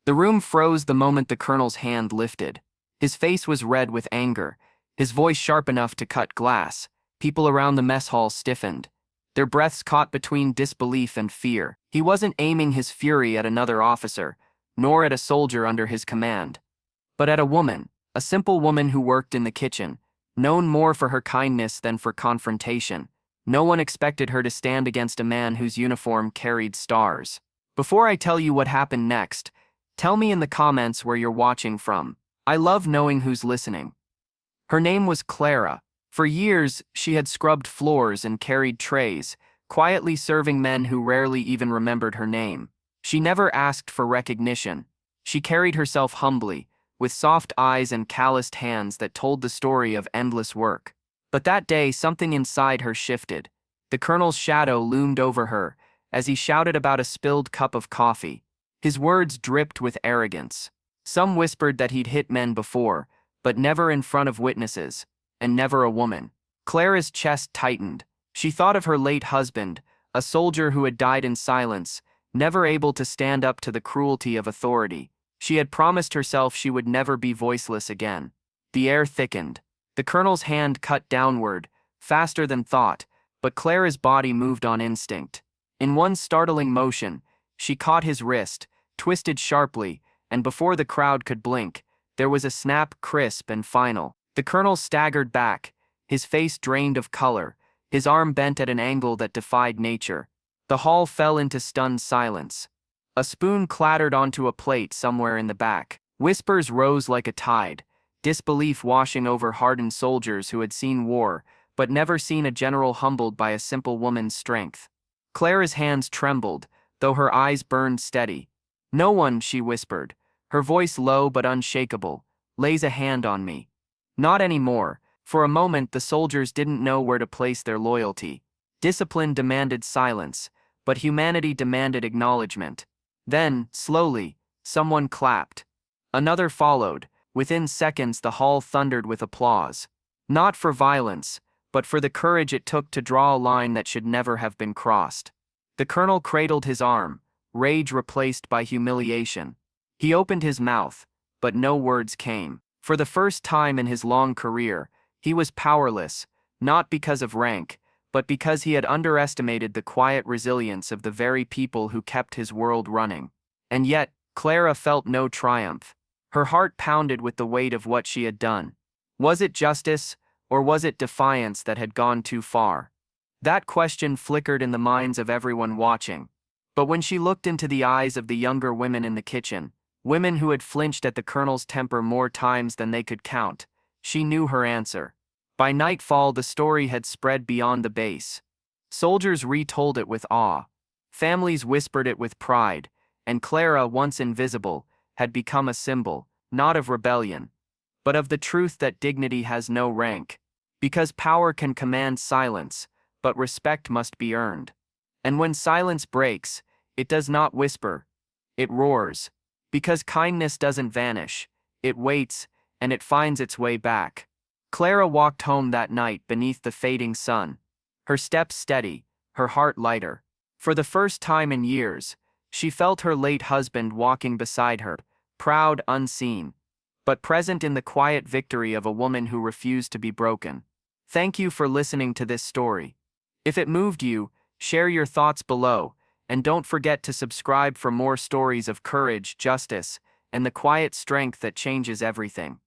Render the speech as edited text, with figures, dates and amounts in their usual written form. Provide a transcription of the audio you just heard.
The room froze the moment the colonel's hand lifted. His face was red with anger, his voice sharp enough to cut glass. People around the mess hall stiffened, their breaths caught between disbelief and fear. He wasn't aiming his fury at another officer, nor at a soldier under his command, but at a woman, a simple woman who worked in the kitchen, known more for her kindness than for confrontation. No one expected her to stand against a man whose uniform carried stars. Before I tell you what happened next, tell me in the comments where you're watching from. I love knowing who's listening. Her name was Clara. For years, she had scrubbed floors and carried trays, quietly serving men who rarely even remembered her name. She never asked for recognition. She carried herself humbly, with soft eyes and calloused hands that told the story of endless work. But that day, something inside her shifted. The colonel's shadow loomed over her as he shouted about a spilled cup of coffee. His words dripped with arrogance. Some whispered that he'd hit men before, but never in front of witnesses, and never a woman. Clara's chest tightened. She thought of her late husband, a soldier who had died in silence, never able to stand up to the cruelty of authority. She had promised herself she would never be voiceless again. The air thickened. The colonel's hand cut downward, faster than thought, but Clara's body moved on instinct. In one startling motion, she caught his wrist, twisted sharply, and before the crowd could blink, there was a snap, crisp and final. The colonel staggered back, his face drained of color, his arm bent at an angle that defied nature. The hall fell into stunned silence. A spoon clattered onto a plate somewhere in the back. Whispers rose like a tide, disbelief washing over hardened soldiers who had seen war, but never seen a general humbled by a simple woman's strength. Clara's hands trembled, though her eyes burned steady. "No one," she whispered, her voice low but unshakable, "lays a hand on me. Not anymore." For a moment the soldiers didn't know where to place their loyalty. Discipline demanded silence, but humanity demanded acknowledgement. Then, slowly, someone clapped. Another followed. Within seconds the hall thundered with applause. Not for violence, but for the courage it took to draw a line that should never have been crossed. The colonel cradled his arm, rage replaced by humiliation. He opened his mouth, but no words came. For the first time in his long career, he was powerless, not because of rank, but because he had underestimated the quiet resilience of the very people who kept his world running. And yet, Clara felt no triumph. Her heart pounded with the weight of what she had done. Was it justice, or was it defiance that had gone too far? That question flickered in the minds of everyone watching. But when she looked into the eyes of the younger women in the kitchen, women who had flinched at the colonel's temper more times than they could count, she knew her answer. By nightfall, the story had spread beyond the base. Soldiers retold it with awe. Families whispered it with pride, and Clara, once invisible, had become a symbol, not of rebellion, but of the truth that dignity has no rank. Because power can command silence, but respect must be earned. And when silence breaks, it does not whisper, it roars. Because kindness doesn't vanish, it waits, and it finds its way back. Clara walked home that night beneath the fading sun, her steps steady, her heart lighter. For the first time in years, she felt her late husband walking beside her, proud, unseen, but present in the quiet victory of a woman who refused to be broken. Thank you for listening to this story. If it moved you, share your thoughts below, and don't forget to subscribe for more stories of courage, justice, and the quiet strength that changes everything.